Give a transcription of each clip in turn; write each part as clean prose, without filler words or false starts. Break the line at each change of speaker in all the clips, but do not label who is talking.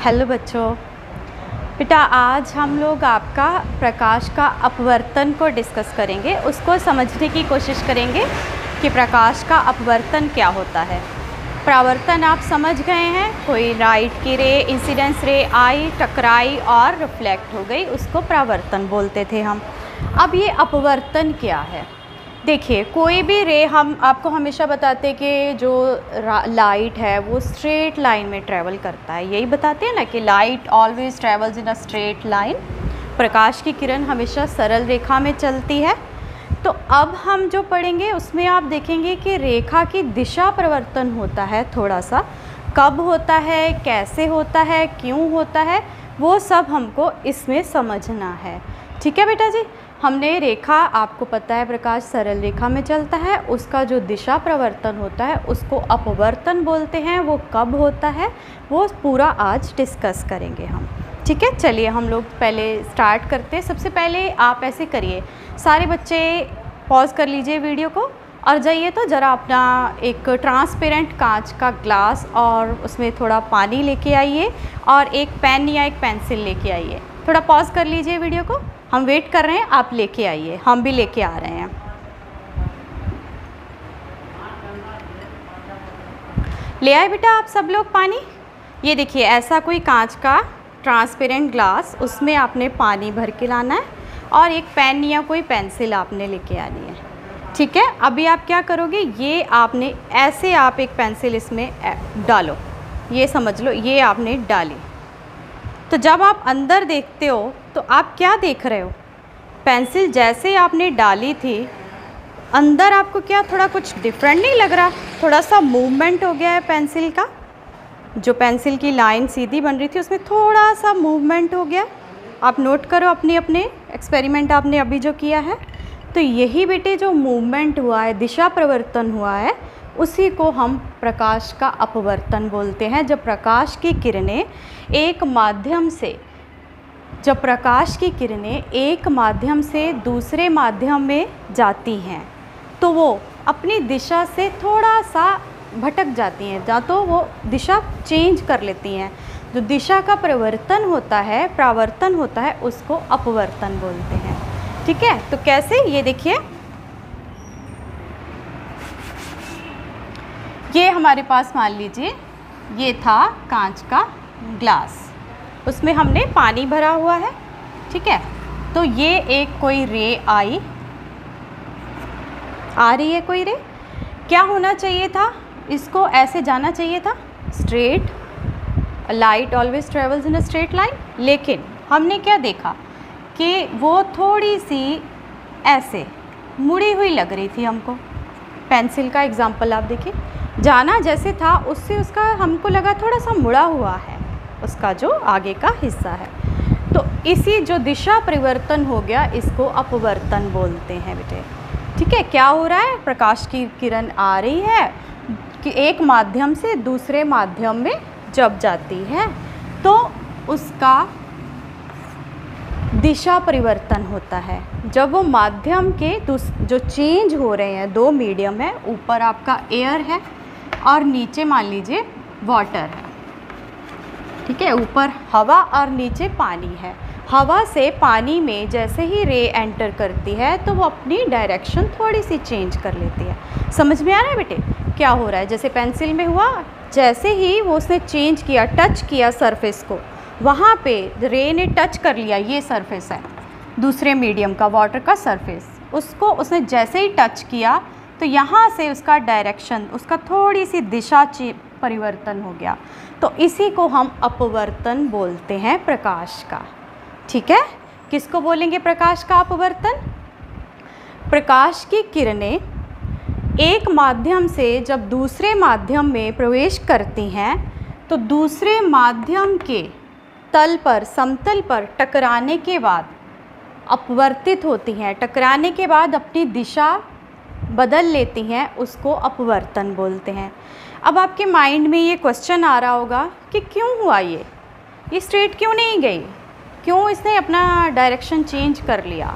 Hello बच्चों। बेटा आज हम लोग आपका प्रकाश का अपवर्तन को डिस्कस करेंगे, उसको समझने की कोशिश करेंगे कि प्रकाश का अपवर्तन क्या होता है। परावर्तन आप समझ गए हैं, कोई लाइट की रे इंसिडेंस रे आई, टकराई और रिफ्लेक्ट हो गई, उसको परावर्तन बोलते थे हम। अब ये अपवर्तन क्या है? देखिए कोई भी रे, हम आपको हमेशा बताते हैं कि जो लाइट है वो स्ट्रेट लाइन में ट्रैवल करता है, यही बताते हैं ना कि light always travels in a straight line. प्रकाश की किरण हमेशा सरल रेखा में चलती है। तो अब हम जो पढ़ेंगे उसमें आप देखेंगे कि रेखा की दिशा परिवर्तन होता है थोड़ा सा, कब होता है, कैसे होता है, क्यों होता है, वो सब हमको इसमें समझना है। ठीक है बेटा जी। हमने रेखा, आपको पता है प्रकाश सरल रेखा में चलता है, उसका जो दिशा परिवर्तन होता है उसको अपवर्तन बोलते हैं। वो कब होता है वो पूरा आज डिस्कस करेंगे हम। ठीक है, चलिए हम लोग पहले स्टार्ट करते हैं। सबसे पहले आप ऐसे करिए, सारे बच्चे पॉज कर लीजिए वीडियो को और जाइए तो ज़रा अपना एक ट्रांसपेरेंट कांच का ग्लास और उसमें थोड़ा पानी लेके आइए और एक पेन या एक पेंसिल लेके आइए। थोड़ा पॉज कर लीजिए वीडियो को, हम वेट कर रहे हैं, आप लेके आइए, हम भी लेके आ रहे हैं। ले आए बेटा आप सब लोग पानी। ये देखिए ऐसा कोई कांच का ट्रांसपेरेंट ग्लास, उसमें आपने पानी भर के लाना है और एक पेन या कोई पेंसिल आपने लेके आनी है। ठीक है, अभी आप क्या करोगे, ये आपने ऐसे आप एक पेंसिल इसमें डालो, ये समझ लो ये आपने डाली। तो जब आप अंदर देखते हो तो आप क्या देख रहे हो, पेंसिल जैसे आपने डाली थी अंदर आपको क्या थोड़ा कुछ डिफरेंट नहीं लग रहा? थोड़ा सा मूवमेंट हो गया है पेंसिल का, जो पेंसिल की लाइन सीधी बन रही थी उसमें थोड़ा सा मूवमेंट हो गया। आप नोट करो अपने अपने एक्सपेरिमेंट आपने अभी जो किया है। तो यही बेटे जो मूवमेंट हुआ है, दिशा परिवर्तन हुआ है, उसी को हम प्रकाश का अपवर्तन बोलते हैं। जब प्रकाश की किरणें एक माध्यम से, जब प्रकाश की किरणें एक माध्यम से दूसरे माध्यम में जाती हैं तो वो अपनी दिशा से थोड़ा सा भटक जाती हैं, या तो वो दिशा चेंज कर लेती हैं। जो दिशा का परिवर्तन होता है, परावर्तन होता है, उसको अपवर्तन बोलते हैं। ठीक है, तो कैसे, ये देखिए ये हमारे पास मान लीजिए ये था कांच का ग्लास, उसमें हमने पानी भरा हुआ है। ठीक है, तो ये एक कोई रे आई, आ रही है कोई रे, क्या होना चाहिए था, इसको ऐसे जाना चाहिए था straight, light always travels in a straight line. लेकिन हमने क्या देखा कि वो थोड़ी सी ऐसे मुड़ी हुई लग रही थी हमको। पेंसिल का एग्जाम्पल आप देखिए, जाना जैसे था उससे उसका हमको लगा थोड़ा सा मुड़ा हुआ है उसका जो आगे का हिस्सा है। तो इसी जो दिशा परिवर्तन हो गया, इसको अपवर्तन बोलते हैं बेटे। ठीक है, क्या हो रहा है, प्रकाश की किरण आ रही है कि एक माध्यम से दूसरे माध्यम में जब जाती है तो उसका दिशा परिवर्तन होता है। जब वो माध्यम के जो चेंज हो रहे हैं, दो मीडियम है, ऊपर आपका एयर है और नीचे मान लीजिए वाटर है। ठीक है, ऊपर हवा और नीचे पानी है। हवा से पानी में जैसे ही रे एंटर करती है तो वो अपनी डायरेक्शन थोड़ी सी चेंज कर लेती है। समझ में आ रहा है बेटे क्या हो रहा है? जैसे पेंसिल में हुआ, जैसे ही वो उसने चेंज किया, टच किया सरफेस को, वहाँ पे रे ने टच कर लिया, ये सरफेस है दूसरे मीडियम का, वाटर का सरफेस, उसको उसने जैसे ही टच किया तो यहाँ से उसका डायरेक्शन, उसका थोड़ी सी दिशा परिवर्तन हो गया। तो इसी को हम अपवर्तन बोलते हैं प्रकाश का। ठीक है, किसको बोलेंगे प्रकाश का अपवर्तन? प्रकाश की किरणें एक माध्यम से जब दूसरे माध्यम में प्रवेश करती हैं तो दूसरे माध्यम के तल पर, समतल पर टकराने के बाद अपवर्तित होती हैं। टकराने के बाद अपनी दिशा बदल लेती हैं, उसको अपवर्तन बोलते हैं। अब आपके माइंड में ये क्वेश्चन आ रहा होगा कि क्यों हुआ ये स्ट्रेट क्यों नहीं गई, क्यों इसने अपना डायरेक्शन चेंज कर लिया?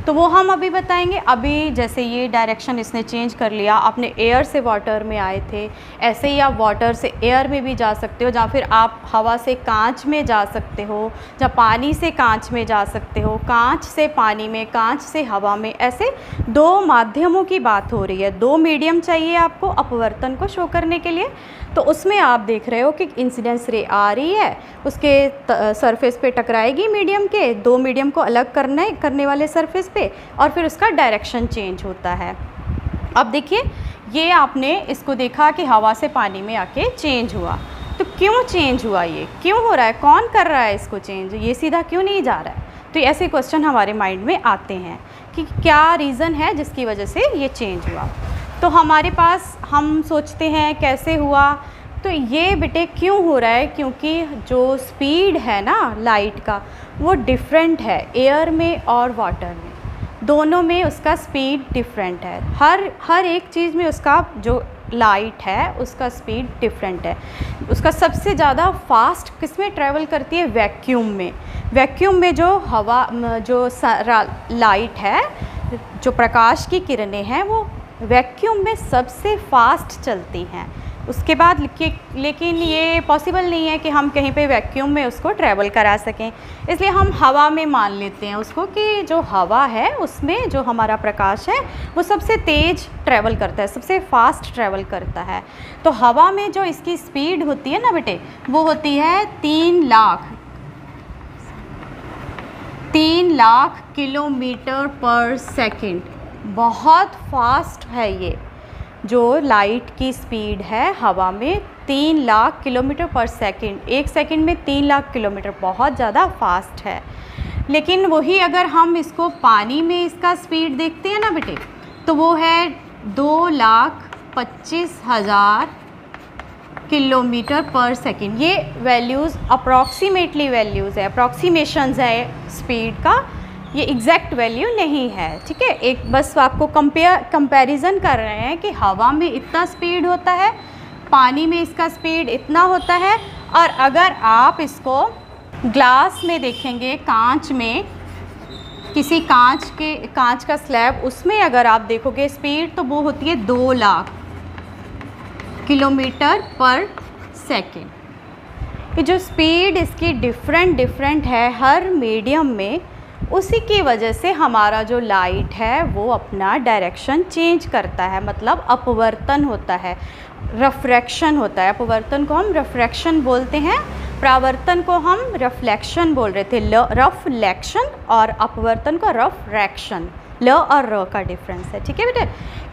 तो वो हम अभी बताएंगे। अभी जैसे ये डायरेक्शन इसने चेंज कर लिया, आपने एयर से वाटर में आए थे, ऐसे ही आप वाटर से एयर में भी जा सकते हो, या फिर आप हवा से कांच में जा सकते हो, या पानी से कांच में जा सकते हो, कांच से पानी में, कांच से हवा में। ऐसे दो माध्यमों की बात हो रही है, दो मीडियम चाहिए आपको अपवर्तन को शो करने के लिए। तो उसमें आप देख रहे हो कि इंसिडेंस रे आ रही है, उसके सरफेस पे टकराएगी मीडियम के, दो मीडियम को अलग करने वाले सरफेस पे, और फिर उसका डायरेक्शन चेंज होता है। अब देखिए, ये आपने इसको देखा कि हवा से पानी में आके चेंज हुआ, तो क्यों चेंज हुआ, ये क्यों हो रहा है, कौन कर रहा है इसको चेंज, ये सीधा क्यों नहीं जा रहा है। तो ऐसे क्वेश्चन हमारे माइंड में आते हैं कि क्या रीज़न है जिसकी वजह से ये चेंज हुआ। तो हमारे पास हम सोचते हैं कैसे हुआ, तो ये बेटे क्यों हो रहा है, क्योंकि जो स्पीड है ना लाइट का वो डिफरेंट है, एयर में और वाटर में, दोनों में उसका स्पीड डिफरेंट है। हर एक चीज़ में उसका जो लाइट है उसका स्पीड डिफरेंट है। उसका सबसे ज़्यादा फास्ट किस में ट्रैवल करती है, वैक्यूम में। वैक्यूम में जो हवा, जो लाइट है, जो प्रकाश की किरणें हैं, वो वैक्यूम में सबसे फास्ट चलती हैं। उसके बाद लेकिन ये पॉसिबल नहीं है कि हम कहीं पे वैक्यूम में उसको ट्रैवल करा सकें, इसलिए हम हवा में मान लेते हैं उसको कि जो हवा है उसमें जो हमारा प्रकाश है वो सबसे तेज़ ट्रैवल करता है, सबसे फास्ट ट्रैवल करता है। तो हवा में जो इसकी स्पीड होती है ना बेटे, वो होती है 3 लाख किलोमीटर पर सेकेंड। बहुत फास्ट है ये, जो लाइट की स्पीड है हवा में 3 लाख किलोमीटर पर सेकंड। एक सेकंड में 3 लाख किलोमीटर, बहुत ज़्यादा फास्ट है। लेकिन वही अगर हम इसको पानी में इसका स्पीड देखते हैं ना बेटे, तो वो है 2,25,000 किलोमीटर पर सेकंड। ये वैल्यूज़ अप्रॉक्सीमेटली वैल्यूज़ है, अप्रॉक्सीमेशंस है स्पीड का, ये एग्जैक्ट वैल्यू नहीं है, ठीक है। एक बस आपको कंपैरिजन कर रहे हैं कि हवा में इतना स्पीड होता है, पानी में इसका स्पीड इतना होता है। और अगर आप इसको ग्लास में देखेंगे, कांच में, किसी कांच का स्लैब, उसमें अगर आप देखोगे स्पीड, तो वो होती है 2 लाख किलोमीटर पर सेकेंड। ये जो स्पीड इसकी डिफरेंट है हर मीडियम में, उसी की वजह से हमारा जो लाइट है वो अपना डायरेक्शन चेंज करता है, मतलब अपवर्तन होता है, रिफ्रैक्शन होता है। अपवर्तन को हम रिफ्रैक्शन बोलते हैं, परावर्तन को हम रिफ्लेक्शन बोल रहे थे, रिफ्लेक्शन, और अपवर्तन को रिफ्रैक्शन। ल और र का डिफरेंस है, ठीक है बेटे।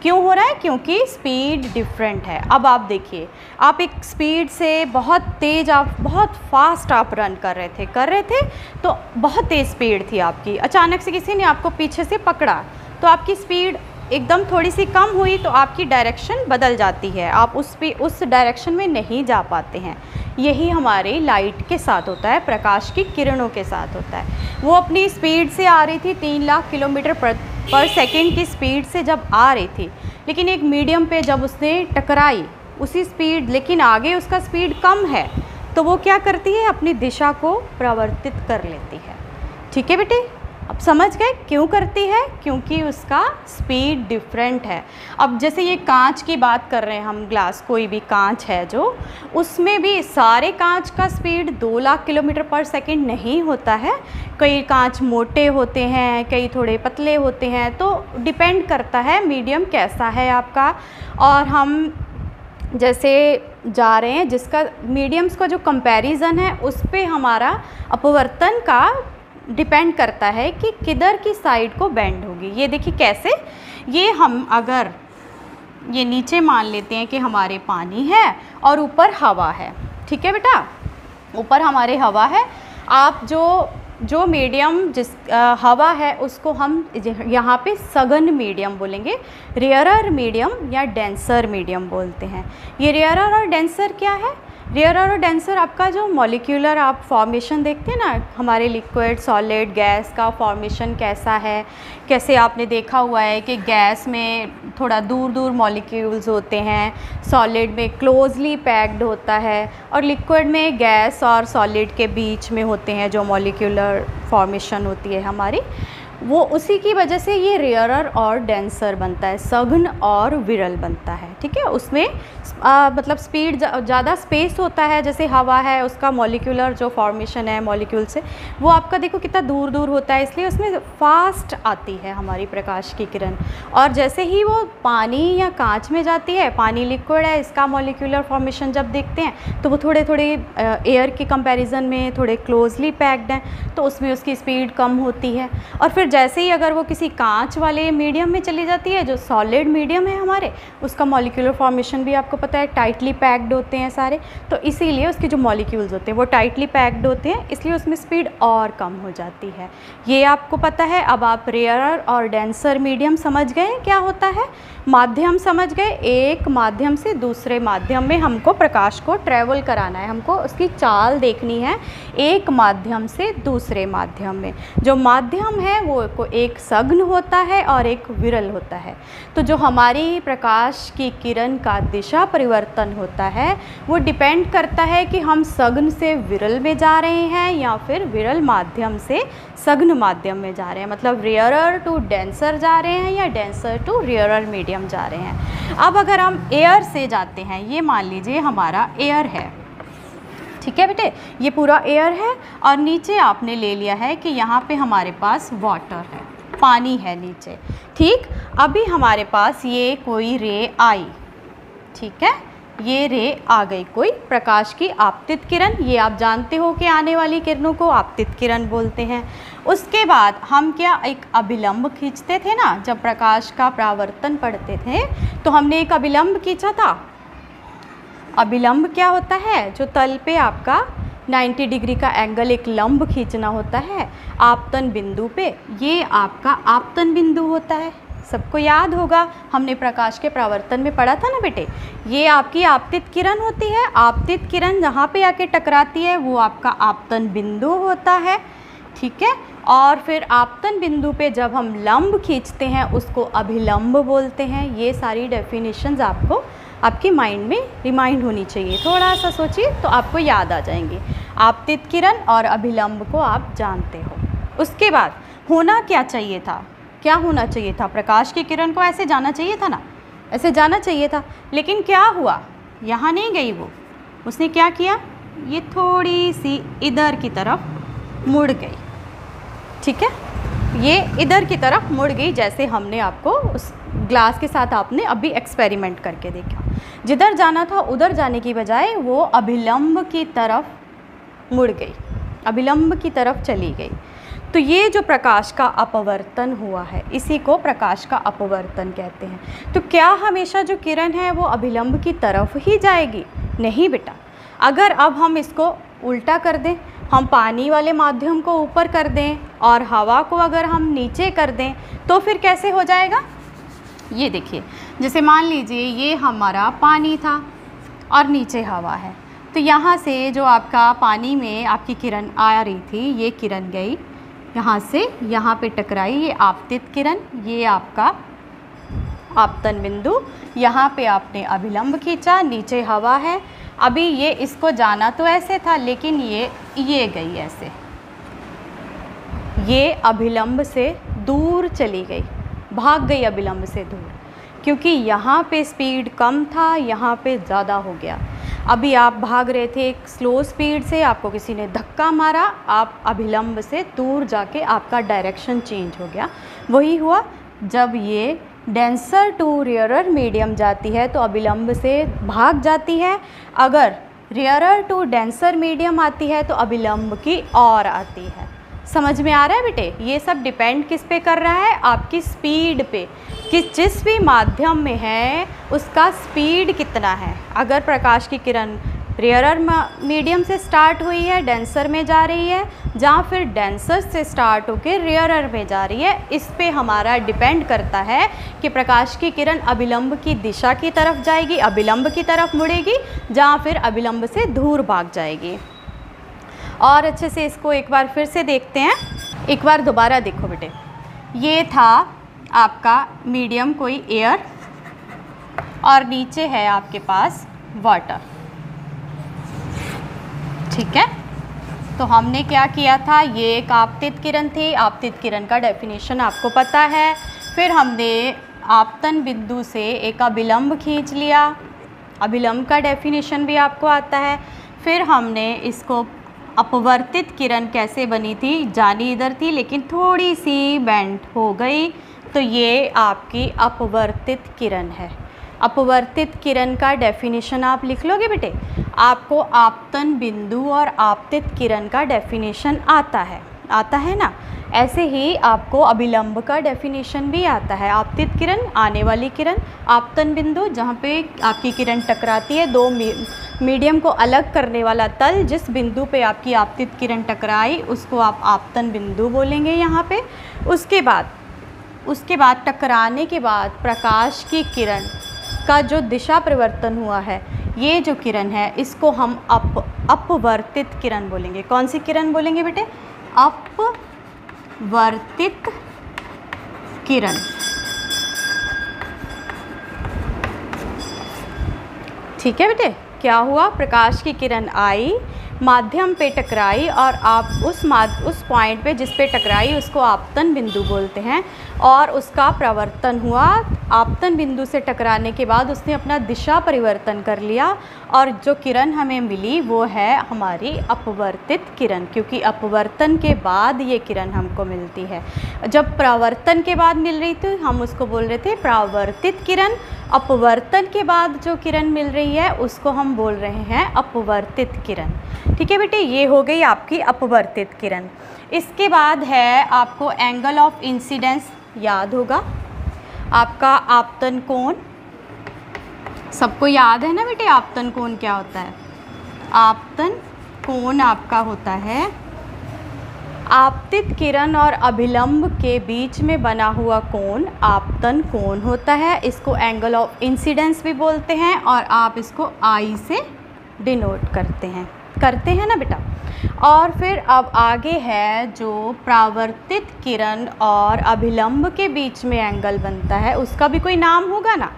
क्यों हो रहा है, क्योंकि स्पीड डिफरेंट है। अब आप देखिए, आप एक स्पीड से बहुत तेज़, आप बहुत फास्ट आप रन कर रहे थे, तो बहुत तेज़ स्पीड थी आपकी, अचानक से किसी ने आपको पीछे से पकड़ा, तो आपकी स्पीड एकदम थोड़ी सी कम हुई, तो आपकी डायरेक्शन बदल जाती है, आप उस डायरेक्शन में नहीं जा पाते हैं। यही हमारे लाइट के साथ होता है, प्रकाश की किरणों के साथ होता है। वो अपनी स्पीड से आ रही थी, 3 लाख किलोमीटर पर सेकेंड की स्पीड से जब आ रही थी, लेकिन एक मीडियम पे जब उसने टकराई, उसी स्पीड, लेकिन आगे उसका स्पीड कम है, तो वो क्या करती है, अपनी दिशा को परिवर्तित कर लेती है। ठीक है बेटे, अब समझ गए क्यों करती है, क्योंकि उसका स्पीड डिफरेंट है। अब जैसे ये कांच की बात कर रहे हैं हम, ग्लास, कोई भी कांच है जो, उसमें भी सारे कांच का स्पीड 2 लाख किलोमीटर पर सेकंड नहीं होता है। कई कांच मोटे होते हैं, कई थोड़े पतले होते हैं, तो डिपेंड करता है मीडियम कैसा है आपका। और हम जैसे जा रहे हैं, जिसका मीडियम्स का जो कंपैरिजन है उस पे हमारा अपवर्तन का डिपेंड करता है कि किधर की साइड को बेंड होगी। ये देखिए कैसे, ये हम अगर ये नीचे मान लेते हैं कि हमारे पानी है और ऊपर हवा है, ठीक है बेटा, ऊपर हमारे हवा है। आप जो मीडियम हवा है उसको हम यहाँ पे सघन मीडियम बोलेंगे, रेयरर मीडियम या डेंसर मीडियम बोलते हैं। ये रेयरर और डेंसर क्या है, रेयरर और डेंसर आपका जो मॉलिक्यूलर आप फॉर्मेशन देखते हैं ना, हमारे लिक्विड, सॉलिड, गैस का फॉर्मेशन कैसा है, कैसे आपने देखा हुआ है कि गैस में थोड़ा दूर दूर मॉलिक्यूल्स होते हैं, सॉलिड में क्लोजली पैक्ड होता है, और लिक्विड में गैस और सॉलिड के बीच में होते हैं जो मॉलिक्यूलर फॉर्मेशन होती है हमारी। वो उसी की वजह से ये रेयरर और डेंसर बनता है, सघन और विरल बनता है। ठीक है, उसमें मतलब स्पीड ज़्यादा स्पेस होता है, जैसे हवा है उसका मॉलिक्यूलर जो फॉर्मेशन है मॉलिक्यूल से, वो आपका देखो कितना दूर दूर होता है, इसलिए उसमें फास्ट आती है हमारी प्रकाश की किरण। और जैसे ही वो पानी या कांच में जाती है, पानी लिक्विड है, इसका मॉलिक्यूलर फॉर्मेशन जब देखते हैं तो वो थोड़े थोड़े एयर के कंपैरिजन में थोड़े क्लोजली पैक्ड हैं, तो उसमें उसकी स्पीड कम होती है। और फिर जैसे ही अगर वो किसी कांच वाले मीडियम में चली जाती है, जो सॉलिड मीडियम है हमारे, उसका मॉलिक्यूलर फॉर्मेशन भी आपको पता है टाइटली पैक्ड होते हैं सारे, तो इसीलिए उसके जो मॉलिक्यूल्स होते हैं वो टाइटली पैक्ड होते हैं, इसलिए उसमें स्पीड और कम हो जाती है। ये आपको पता है। अब आप रेयरर और डेंसर मीडियम समझ गए क्या होता है, माध्यम समझ गए। एक माध्यम से दूसरे माध्यम में हमको प्रकाश को ट्रैवल कराना है, हमको उसकी चाल देखनी है एक माध्यम से दूसरे माध्यम में। जो माध्यम है वो एक सघन होता है और एक विरल होता है। तो जो हमारी प्रकाश की किरण का दिशा परिवर्तन होता है वो डिपेंड करता है कि हम सघन से विरल में जा रहे हैं या फिर विरल माध्यम से सघन माध्यम में जा रहे हैं, मतलब रेयरर टू डेंसर जा रहे हैं या डेंसर टू रेयरर मीडियम जा रहे हैं। अब अगर हम एयर से जाते हैं, ये मान लीजिए हमारा एयर है, ठीक है बेटे, ये पूरा एयर है और नीचे आपने ले लिया है कि यहाँ पे हमारे पास वाटर है, पानी है नीचे। ठीक, अभी हमारे पास ये कोई रे आई, ठीक है, ये रे आ गई, कोई प्रकाश की आपतित किरण। ये आप जानते हो कि आने वाली किरणों को आपतित किरण बोलते हैं। उसके बाद हम क्या एक अभिलंब खींचते थे ना, जब प्रकाश का परावर्तन पढ़ते थे तो हमने एक अभिलंब खींचा था। अभिलंब क्या होता है, जो तल पे आपका 90 डिग्री का एंगल एक लंब खींचना होता है आपतन बिंदु पे, ये आपका आपतन बिंदु होता है। सबको याद होगा, हमने प्रकाश के परावर्तन में पढ़ा था ना बेटे, ये आपकी आपतित किरण होती है। आपतित किरण जहाँ पे आके टकराती है वो आपका आपतन बिंदु होता है, ठीक है। और फिर आपतन बिंदु पे जब हम लंब खींचते हैं उसको अभिलंब बोलते हैं। ये सारी डेफिनेशंस आपको आपके माइंड में रिमाइंड होनी चाहिए, थोड़ा सा सोचिए तो आपको याद आ जाएंगे। आपतित किरण और अभिलंब को आप जानते हो। उसके बाद होना क्या चाहिए था, क्या होना चाहिए था, प्रकाश की किरण को ऐसे जाना चाहिए था ना, ऐसे जाना चाहिए था, लेकिन क्या हुआ, यहाँ नहीं गई वो, उसने क्या किया, ये थोड़ी सी इधर की तरफ मुड़ गई, ठीक है, ये इधर की तरफ मुड़ गई। जैसे हमने आपको उस ग्लास के साथ आपने अभी एक्सपेरिमेंट करके देखा, जिधर जाना था उधर जाने की बजाय वो अभिलंब की तरफ मुड़ गई, अभिलंब की तरफ चली गई। तो ये जो प्रकाश का अपवर्तन हुआ है इसी को प्रकाश का अपवर्तन कहते हैं। तो क्या हमेशा जो किरण है वो अभिलंब की तरफ ही जाएगी? नहीं बेटा, अगर अब हम इसको उल्टा कर दें, हम पानी वाले माध्यम को ऊपर कर दें और हवा को अगर हम नीचे कर दें तो फिर कैसे हो जाएगा? ये देखिए, जैसे मान लीजिए ये हमारा पानी था और नीचे हवा है, तो यहाँ से जो आपका पानी में आपकी किरण आ रही थी, ये किरण गई यहाँ से यहाँ पे टकराई, ये आपतित किरण, ये आपका आपतन बिंदु, यहाँ पे आपने अभिलंब खींचा, नीचे हवा है। अभी ये इसको जाना तो ऐसे था लेकिन ये गई ऐसे, ये अभिलंब से दूर चली गई, भाग गई अभिलंब से दूर, क्योंकि यहाँ पे स्पीड कम था, यहाँ पे ज़्यादा हो गया। अभी आप भाग रहे थे एक स्लो स्पीड से, आपको किसी ने धक्का मारा, आप अभिलंब से दूर जाके आपका डायरेक्शन चेंज हो गया। वही हुआ जब ये डेंसर टू रेयरर मीडियम जाती है तो अभिलंब से भाग जाती है, अगर रेयरर टू डेंसर मीडियम आती है तो अभिलंब की ओर आती है। समझ में आ रहा है बेटे? ये सब डिपेंड किस पे कर रहा है? आपकी स्पीड पे, कि जिस भी माध्यम में है उसका स्पीड कितना है। अगर प्रकाश की किरण रेयरर मीडियम से स्टार्ट हुई है, डेंसर में जा रही है, जहाँ फिर डेंसर से स्टार्ट होकर रेयरर में जा रही है, इस पे हमारा डिपेंड करता है कि प्रकाश की किरण अभिलंब की दिशा की तरफ जाएगी, अभिलंब की तरफ मुड़ेगी, जहाँ फिर अभिलंब से दूर भाग जाएगी। और अच्छे से इसको एक बार फिर से देखते हैं, एक बार दोबारा देखो बेटे। ये था आपका मीडियम कोई एयर और नीचे है आपके पास वाटर, ठीक है। तो हमने क्या किया था, ये एक आपतित किरण थी, आपतित किरण का डेफिनेशन आपको पता है। फिर हमने आपतन बिंदु से एक अभिलंब खींच लिया, अभिलंब का डेफिनेशन भी आपको आता है। फिर हमने इसको अपवर्तित किरण कैसे बनी थी, जानी इधर थी लेकिन थोड़ी सी बेंड हो गई, तो ये आपकी अपवर्तित किरण है। अपवर्तित किरण का डेफिनेशन आप लिख लोगे बेटे, आपको आपतन बिंदु और आपतित किरण का डेफिनेशन आता है ना। ऐसे ही आपको अभिलंब का डेफिनेशन भी आता है। आपतित किरण आने वाली किरण, आपतन बिंदु जहाँ पे आपकी किरण टकराती है, दो मीडियम को अलग करने वाला तल, जिस बिंदु पे आपकी आपतित किरण टकराई उसको आप आपतन बिंदु बोलेंगे यहाँ पे। उसके बाद टकराने के बाद प्रकाश की किरण का जो दिशा परिवर्तन हुआ है, ये जो किरण है इसको हम अपवर्तित किरण बोलेंगे। कौन सी किरण बोलेंगे बेटे, अपवर्तित किरण। ठीक है बेटे, क्या हुआ, प्रकाश की किरण आई, माध्यम पे टकराई और आप उस पॉइंट पे जिस पे टकराई उसको आपतन बिंदु बोलते हैं, और उसका प्रवर्तन हुआ। आपतन बिंदु से टकराने के बाद उसने अपना दिशा परिवर्तन कर लिया और जो किरण हमें मिली वो है हमारी अपवर्तित किरण, क्योंकि अपवर्तन के बाद ये किरण हमको मिलती है। जब प्रवर्तन के बाद मिल रही थी हम उसको बोल रहे थे प्रावर्तित किरण, अपवर्तन के बाद जो किरण मिल रही है उसको हम बोल रहे हैं अपवर्तित किरण। ठीक है बेटे, ये हो गई आपकी अपवर्तित किरण। इसके बाद है आपको एंगल ऑफ इंसिडेंस, याद होगा आपका आपतन कोण। सबको याद है ना बेटे आपतन कोण क्या होता है। आपतन कोण आपका होता है आपतित किरण और अभिलंब के बीच में बना हुआ कोण आपतन कोण होता है। इसको एंगल ऑफ इंसिडेंस भी बोलते हैं और आप इसको आई से डिनोट करते हैं ना बेटा। और फिर अब आगे है जो प्रावर्तित किरण और अभिलंब के बीच में एंगल बनता है, उसका भी कोई नाम होगा ना।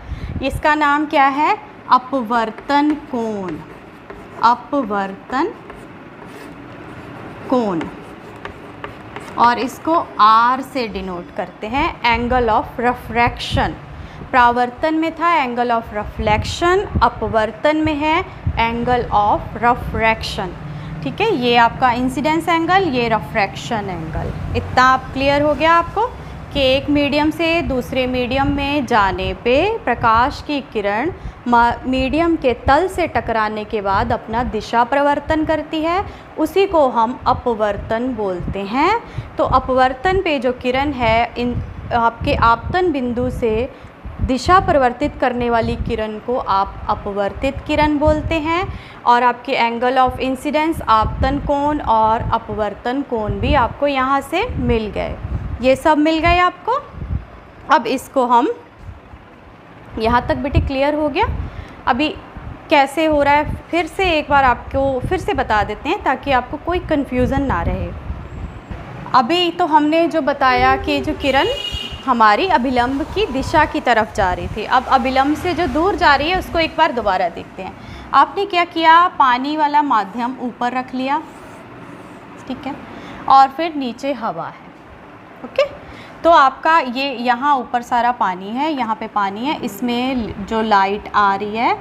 इसका नाम क्या है, अपवर्तन कोण। अपवर्तन कोण, और इसको आर से डिनोट करते हैं, एंगल ऑफ रिफ्रैक्शन। प्रावर्तन में था एंगल ऑफ रिफ्लेक्शन, अपवर्तन में है एंगल ऑफ रिफ्रैक्शन। ठीक है, ये आपका इंसिडेंस एंगल, ये रिफ्रैक्शन एंगल। इतना आप क्लियर हो गया आपको कि एक मीडियम से दूसरे मीडियम में जाने पे प्रकाश की किरण मीडियम के तल से टकराने के बाद अपना दिशा परिवर्तन करती है, उसी को हम अपवर्तन बोलते हैं। तो अपवर्तन पे जो किरण है आपके आपतन बिंदु से दिशा परिवर्तित करने वाली किरण को आप अपवर्तित किरण बोलते हैं, और आपके एंगल ऑफ इंसिडेंस आपतन कोण और अपवर्तन कोण भी आपको यहाँ से मिल गए। ये सब मिल गए आपको। अब इसको हम यहाँ तक बेटे क्लियर हो गया। अभी कैसे हो रहा है फिर से एक बार आपको फिर से बता देते हैं ताकि आपको कोई कन्फ्यूज़न ना रहे। अभी तो हमने जो बताया कि जो किरण हमारी अभिलंब की दिशा की तरफ जा रही थी, अब अभिलंब से जो दूर जा रही है उसको एक बार दोबारा देखते हैं। आपने क्या किया, पानी वाला माध्यम ऊपर रख लिया, ठीक है, और फिर नीचे हवा है। ओके, तो आपका ये यहाँ ऊपर सारा पानी है, यहाँ पे पानी है, इसमें जो लाइट आ रही है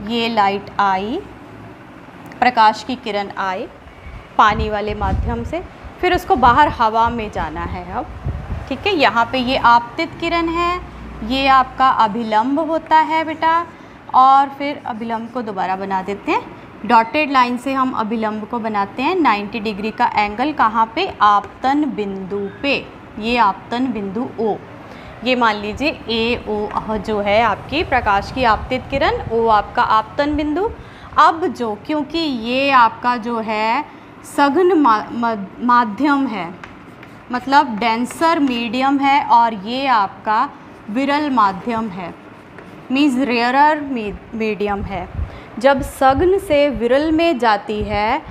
ये लाइट आई, प्रकाश की किरण आई पानी वाले माध्यम से, फिर उसको बाहर हवा में जाना है अब। ठीक है, यहाँ पे ये आपतित किरण है, ये आपका अभिलंब होता है बेटा, और फिर अभिलंब को दोबारा बना देते हैं, डॉटेड लाइन से हम अभिलंब को बनाते हैं 90 डिग्री का एंगल। कहाँ पे, आपतन बिंदु पे, ये आपतन बिंदु O, ये मान लीजिए AO जो है आपकी प्रकाश की आपतित किरण, O आपका आपतन बिंदु। अब जो क्योंकि ये आपका जो है सघन माध्यम है, मतलब डेंसर मीडियम है, और ये आपका विरल माध्यम है, मीन्स रेयरर मीडियम है। जब सघन से विरल में जाती है,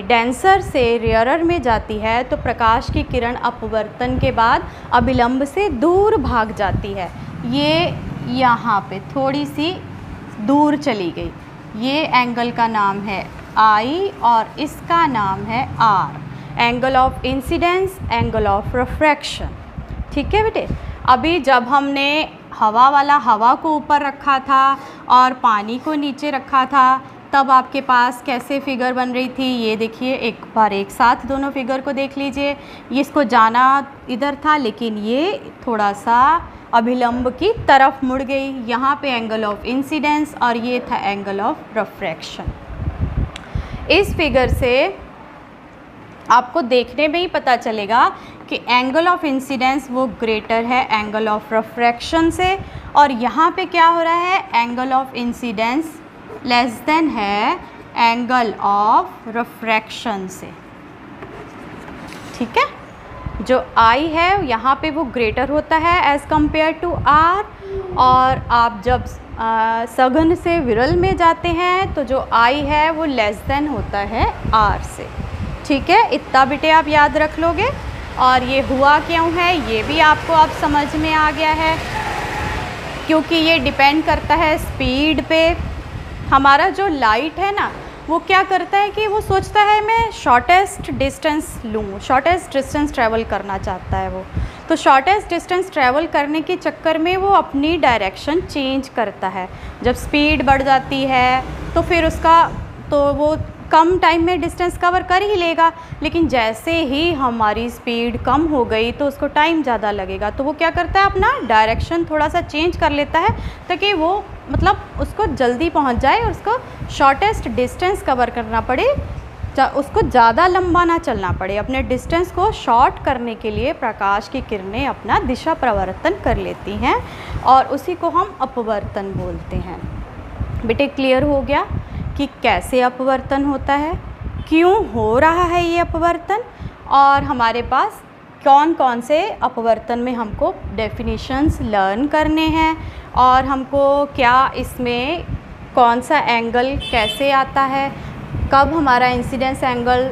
डेंसर से रेयरर में जाती है, तो प्रकाश की किरण अपवर्तन के बाद अभिलंब से दूर भाग जाती है। ये यहाँ पे थोड़ी सी दूर चली गई, ये एंगल का नाम है I और इसका नाम है R, angle of incidence, angle of refraction. ठीक है बेटे, अभी जब हमने हवा वाला हवा को ऊपर रखा था और पानी को नीचे रखा था, तब आपके पास कैसे फिगर बन रही थी, ये देखिए एक बार एक साथ दोनों फिगर को देख लीजिए। ये इसको जाना इधर था लेकिन ये थोड़ा सा अभिलंब की तरफ मुड़ गई, यहाँ पे एंगल ऑफ इंसिडेंस और ये था एंगल ऑफ रिफ्रैक्शन। इस फिगर से आपको देखने में ही पता चलेगा कि एंगल ऑफ इंसिडेंस वो ग्रेटर है एंगल ऑफ रिफ्रैक्शन से, और यहाँ पे क्या हो रहा है, angle of incidence less than है एंगल ऑफ रिफ्रैक्शन से। ठीक है, जो I है यहाँ पे वो ग्रेटर होता है एज़ कंपेयर टू R, और आप जब सघन से विरल में जाते हैं तो जो I है वो लेस देन होता है R से। ठीक है, इतना बेटे आप याद रख लोगे। और ये हुआ क्यों है ये भी आपको अब समझ में आ गया है, क्योंकि ये डिपेंड करता है स्पीड पे। हमारा जो लाइट है ना, वो क्या करता है कि वो सोचता है मैं शॉर्टेस्ट डिस्टेंस लूँ, शॉर्टेस्ट डिस्टेंस ट्रैवल करना चाहता है वो, तो शॉर्टेस्ट डिस्टेंस ट्रैवल करने के चक्कर में वो अपनी डायरेक्शन चेंज करता है। जब स्पीड बढ़ जाती है तो फिर उसका तो वो कम टाइम में डिस्टेंस कवर कर ही लेगा, लेकिन जैसे ही हमारी स्पीड कम हो गई तो उसको टाइम ज़्यादा लगेगा, तो वो क्या करता है अपना डायरेक्शन थोड़ा सा चेंज कर लेता है ताकि वो मतलब उसको जल्दी पहुंच जाए और उसको शॉर्टेस्ट डिस्टेंस कवर करना पड़े, उसको ज़्यादा लंबा ना चलना पड़े। अपने डिस्टेंस को शॉर्ट करने के लिए प्रकाश की किरणें अपना दिशा परिवर्तन कर लेती हैं और उसी को हम अपवर्तन बोलते हैं। बेटे क्लियर हो गया कि कैसे अपवर्तन होता है, क्यों हो रहा है ये अपवर्तन, और हमारे पास कौन कौन से अपवर्तन में हमको डेफिनेशंस लर्न करने हैं, और हमको क्या इसमें कौन सा एंगल कैसे आता है, कब हमारा इंसिडेंस एंगल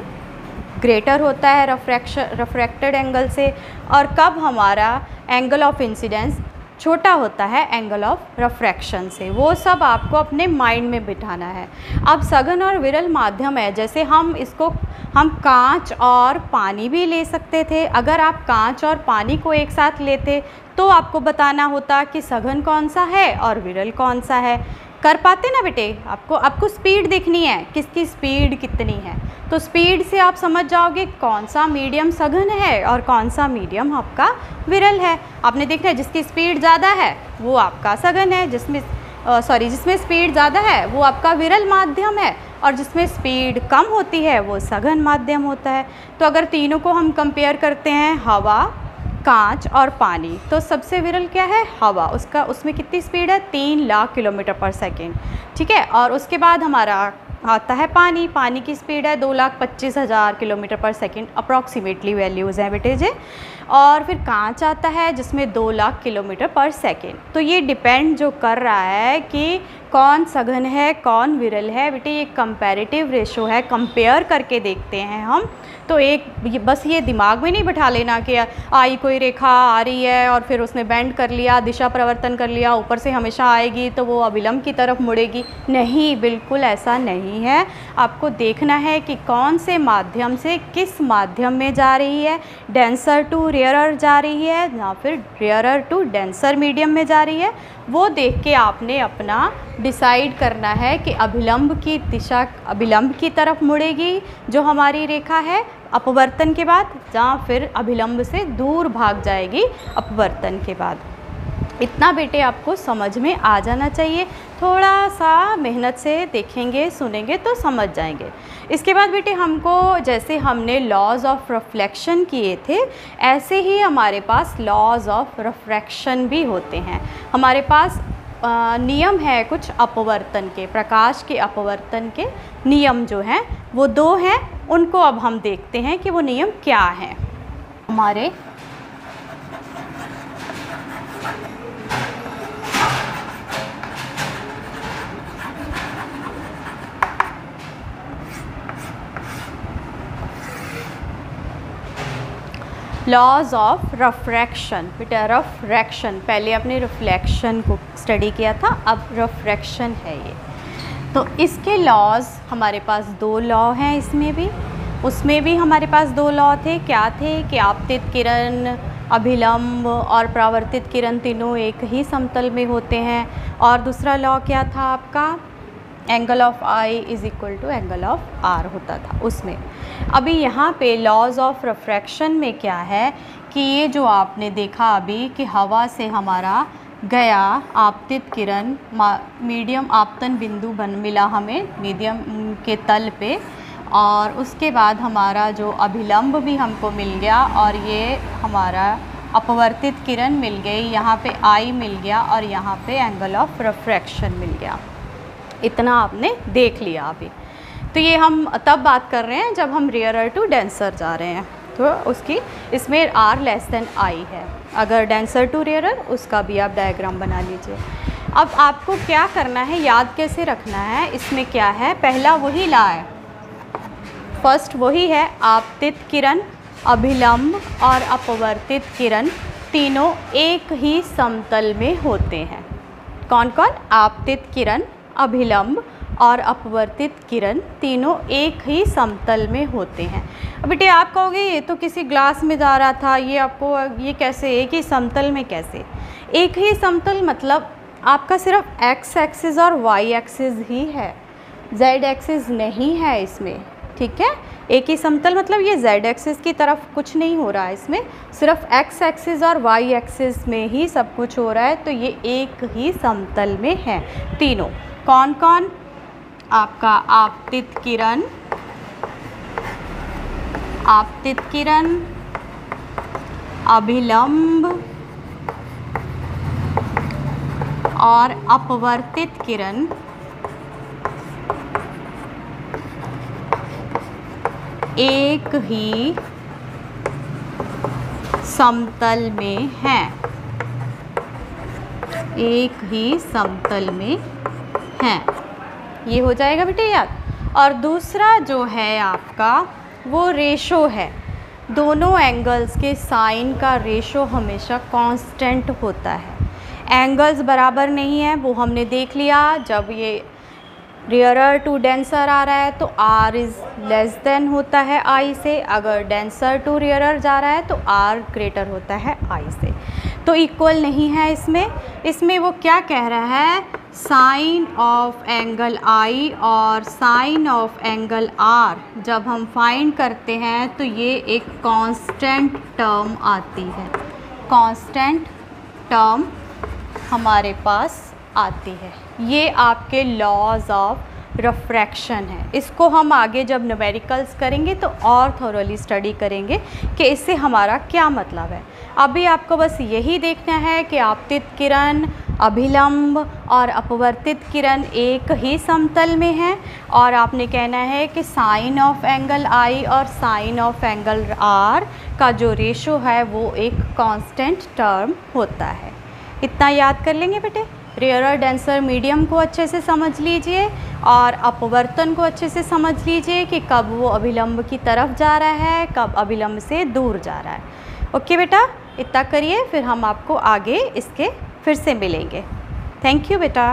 ग्रेटर होता है रिफ्रैक्टेड एंगल से, और कब हमारा एंगल ऑफ इंसिडेंस छोटा होता है एंगल ऑफ रिफ्रैक्शन से। वो सब आपको अपने माइंड में बिठाना है। अब सघन और विरल माध्यम है, जैसे हम इसको हम कांच और पानी भी ले सकते थे। अगर आप कांच और पानी को एक साथ लेते तो आपको बताना होता कि सघन कौन सा है और विरल कौन सा है। कर पाते ना बेटे? आपको स्पीड देखनी है, किसकी स्पीड कितनी है, तो स्पीड से आप समझ जाओगे कौन सा मीडियम सघन है और कौन सा मीडियम आपका विरल है। आपने देखना है जिसकी स्पीड ज़्यादा है वो आपका सघन है, जिसमें स्पीड ज़्यादा है वो आपका विरल माध्यम है, और जिसमें स्पीड कम होती है वो सघन माध्यम होता है। तो अगर तीनों को हम कंपेयर करते हैं, हवा, कांच और पानी, तो सबसे विरल क्या है? हवा। उसमें कितनी स्पीड है? 3 लाख किलोमीटर पर सेकेंड। ठीक है, और उसके बाद हमारा आता है पानी की स्पीड है 2,25,000 किलोमीटर पर सेकेंड, अप्रॉक्सीमेटली वैल्यूज़ हैं बेटे जी। और फिर कांच आता है जिसमें 2 लाख किलोमीटर पर सेकेंड। तो ये डिपेंड जो कर रहा है कि कौन सघन है कौन विरल है बेटे, ये कंपैरेटिव रेशो है, कंपेयर करके देखते हैं हम। तो बस ये दिमाग में नहीं बिठा लेना कि आई कोई रेखा आ रही है और फिर उसने बेंड कर लिया, दिशा परिवर्तन कर लिया, ऊपर से हमेशा आएगी तो वो अभिलंब की तरफ मुड़ेगी। नहीं, बिल्कुल ऐसा नहीं है। आपको देखना है कि कौन से माध्यम से किस माध्यम में जा रही है, डेंसर टू रेयरर जा रही है या फिर रेयरर टू डेंसर मीडियम में जा रही है। वो देख के आपने अपना डिसाइड करना है कि अभिलंब की दिशा अभिलंब की तरफ मुड़ेगी जो हमारी रेखा है अपवर्तन के बाद, या फिर अभिलंब से दूर भाग जाएगी अपवर्तन के बाद। इतना बेटे आपको समझ में आ जाना चाहिए। थोड़ा सा मेहनत से देखेंगे सुनेंगे तो समझ जाएंगे। इसके बाद बेटे हमको, जैसे हमने लॉज ऑफ रिफ्लेक्शन किए थे, ऐसे ही हमारे पास लॉज ऑफ रिफ्रैक्शन भी होते हैं। हमारे पास नियम है कुछ अपवर्तन के, प्रकाश के अपवर्तन के नियम जो हैं वो 2 हैं। उनको अब हम देखते हैं कि वो नियम क्या हैं। हमारे लॉज ऑफ रिफ्रैक्शन, बेटा रिफ्रैक्शन, पहले अपने रिफ्लेक्शन को स्टडी किया था, अब रिफ्रैक्शन है ये। तो इसके लॉज हमारे पास दो लॉ हैं, इसमें भी, उसमें भी हमारे पास दो लॉ थे। क्या थे कि आपतित किरण, अभिलंब और परावर्तित किरण तीनों एक ही समतल में होते हैं। और दूसरा लॉ क्या था आपका, angle of I is equal to angle of R होता था उसमें। अभी यहाँ पे लॉज ऑफ रिफ्रैक्शन में क्या है कि ये जो आपने देखा अभी कि हवा से हमारा गया आपतित किरण, मीडियम आपतन बिंदु मिला हमें मीडियम के तल पे, और उसके बाद हमारा जो अभिलंब भी हमको मिल गया और ये हमारा अपवर्तित किरण मिल गई, यहाँ पे आई मिल गया और यहाँ पे एंगल ऑफ रिफ्रैक्शन मिल गया। इतना आपने देख लिया अभी। तो ये हम तब बात कर रहे हैं जब हम रेयरर टू डेंसर जा रहे हैं, तो उसकी इसमें आर लेस देन आई है। अगर डेंसर टू रेयरर, उसका भी आप डायग्राम बना लीजिए। अब आपको क्या करना है, याद कैसे रखना है, इसमें क्या है, पहला वही ला है, फर्स्ट वही है, आपतित किरण, अभिलंब और अपवर्तित किरण तीनों एक ही समतल में होते हैं। कौन कौन, आपतित किरण, अभिलंब और अपवर्तित किरण तीनों एक ही समतल में होते हैं। अब बेटे आप कहोगे ये तो किसी ग्लास में जा रहा था, ये आपको ये कैसे एक ही समतल में कैसे, एक ही समतल मतलब आपका सिर्फ एक्स एक्सिस और वाई एक्सिस ही है, जेड एक्सिस नहीं है इसमें, ठीक है। एक ही समतल मतलब ये जेड एक्सिस की तरफ कुछ नहीं हो रहा है, इसमें सिर्फ एक्स एक्सिस और वाई एक्सिस में ही सब कुछ हो रहा है। तो ये एक ही समतल में है तीनों। कौन कौन, आपका आपतित किरण, आपतित किरण, अभिलंब और अपवर्तित किरण एक ही समतल में हैं, एक ही समतल में हैं। ये हो जाएगा बेटे याद। और दूसरा जो है आपका वो रेशो है, दोनों एंगल्स के साइन का रेशो हमेशा कांस्टेंट होता है। एंगल्स बराबर नहीं है वो हमने देख लिया, जब ये रेयरर टू डेंसर आ रहा है तो R इज़ लेस देन होता है I से, अगर डेंसर टू रेयरर जा रहा है तो R ग्रेटर होता है I से। तो इक्वल नहीं है इसमें वो क्या कह रहा है, साइन ऑफ एंगल I और साइन ऑफ एंगल R जब हम फाइंड करते हैं तो ये एक कांस्टेंट टर्म आती है, कांस्टेंट टर्म हमारे पास आती है। ये आपके लॉज ऑफ रिफ्रैक्शन है। इसको हम आगे जब न्यूमेरिकल्स करेंगे तो और थोरोली स्टडी करेंगे कि इससे हमारा क्या मतलब है। अभी आपको बस यही देखना है कि आपतित किरण, अभिलंब और अपवर्तित किरण एक ही समतल में है, और आपने कहना है कि साइन ऑफ एंगल I और साइन ऑफ एंगल R का जो रेशो है वो एक कांस्टेंट टर्म होता है। इतना याद कर लेंगे बेटे। रेयरर डेंसर मीडियम को अच्छे से समझ लीजिए और अपवर्तन को अच्छे से समझ लीजिए कि कब वो अभिलंब की तरफ जा रहा है, कब अभिलंब से दूर जा रहा है। ओके बेटा, इतना करिए, फिर हम आपको आगे इसके फिर से मिलेंगे। थैंक यू बेटा।